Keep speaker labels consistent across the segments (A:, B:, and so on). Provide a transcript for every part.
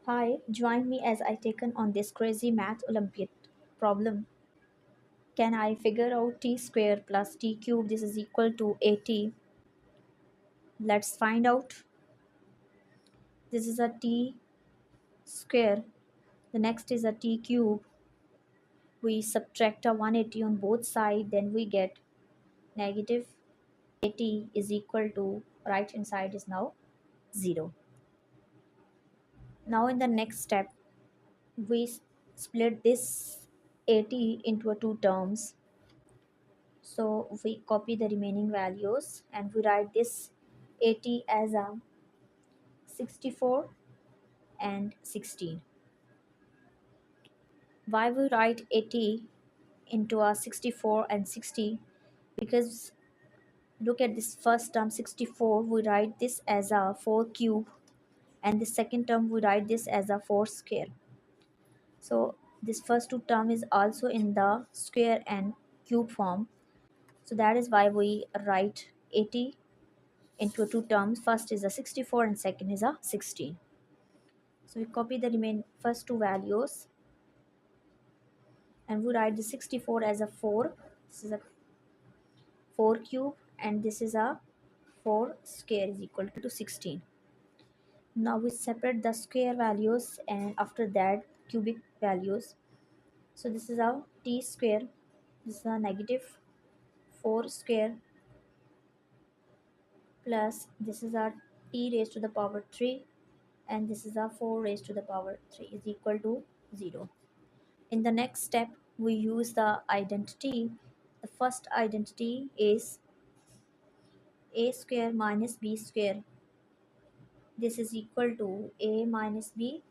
A: Hi, join me as I take on this crazy math Olympiad problem. Can I figure out t square plus t cube? This is equal to 80. Let's find out. This is a t square. The next is a t cube. We subtract a 180 on both sides, then we get negative 80 is equal to right hand side is now 0. Now in the next step, we split this 80 into two terms. So we copy the remaining values and we write this 80 as a 64 and 16. Why we write 80 into a 64 and 60? Because look at this first term 64, we write this as a 4 cube, and the second term we write this as a 4 square. So this first two term is also in the square and cube form. So that is why we write 80 into two terms. First is a 64 and second is a 16. So we copy the remain first two values and we write the 64 as a 4. This is a 4 cube and this is a 4 square is equal to 16. Now we separate the square values and after that cubic values. So this is our t square. This is a negative 4 square plus this is our t raised to the power 3 and this is a 4 raised to the power 3 is equal to 0. In the next step, we use the identity. The first identity is a square minus b square. This is equal to a minus b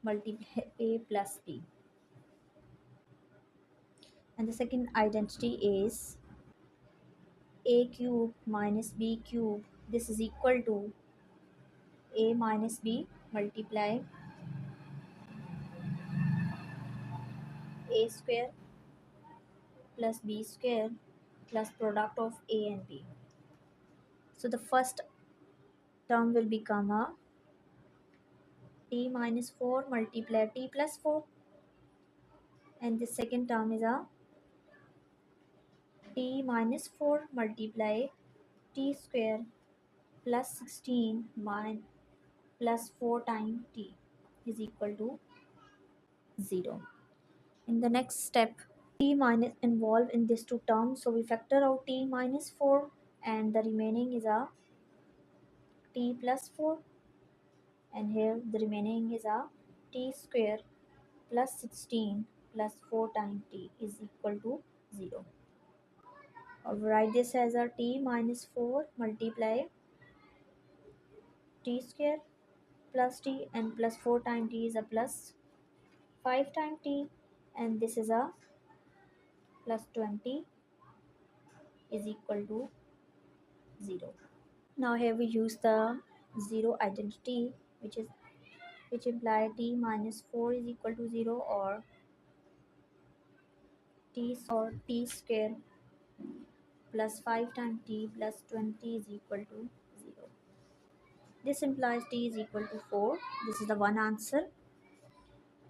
A: multiply a plus b. And the second identity is a cube minus b cube. This is equal to a minus b multiply a square plus b square plus product of a and b. So the first term will become a t minus 4 multiply t plus 4, and the second term is a t minus 4 multiply t square plus 16 plus 4 times t is equal to 0. In the next step, t minus involved in these two terms, so we factor out t minus 4 and the remaining is a t plus 4, and here the remaining is a t square plus 16 plus 4 times t is equal to 0. I'll write this as a t minus 4 multiply t square plus t and plus 4 times t is a plus 5 times t, and this is a plus 20 is equal to 0. Now here we use the 0 identity, which imply t minus 4 is equal to 0 or t square plus 5 times t plus 20 is equal to 0. This implies t is equal to 4. This is the one answer.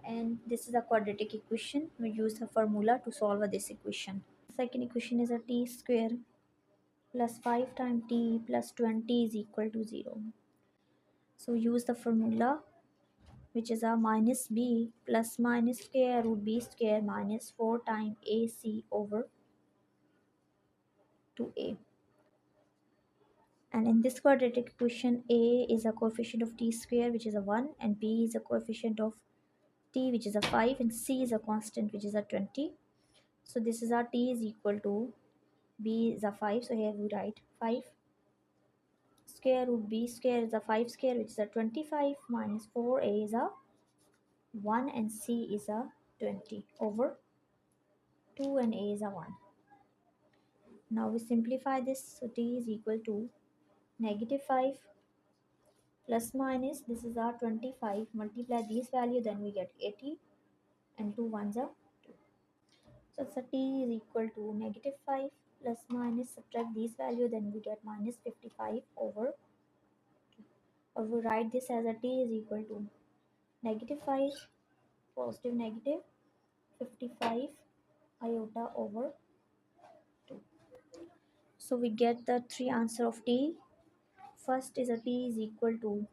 A: And this is a quadratic equation. We use the formula to solve this equation. Second equation is a t square plus 5 times t plus 20 is equal to 0. So use the formula, which is a minus b plus minus square root b square minus 4 times ac over 2a. And in this quadratic equation, a is a coefficient of t square, which is a 1, and b is a coefficient of t, which is a 5, and c is a constant, which is a 20. So this is our t is equal to b is a 5. So here we write 5 square root b square is a 5 square, which is a 25, minus 4a is a 1 and c is a 20 over 2 and a is a 1. Now we simplify this. So t is equal to negative 5 plus minus this is our 25, multiply this value, then we get 80, and 2 ones are 2. So t is equal to negative 5 plus minus subtract this value, then we get minus 55 over 2. Or we write this as a t is equal to negative 5, positive negative, 55 iota over 2. So we get the three answer of t. First is a t is equal to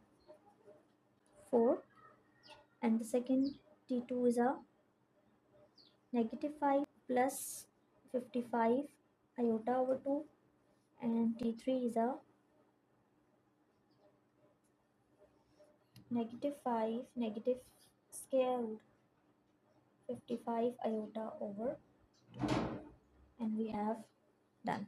A: 4, and the second t2 is a negative 5 plus 55 iota over 2, and t3 is a negative 5 negative square root 55 iota over 2, and we have done.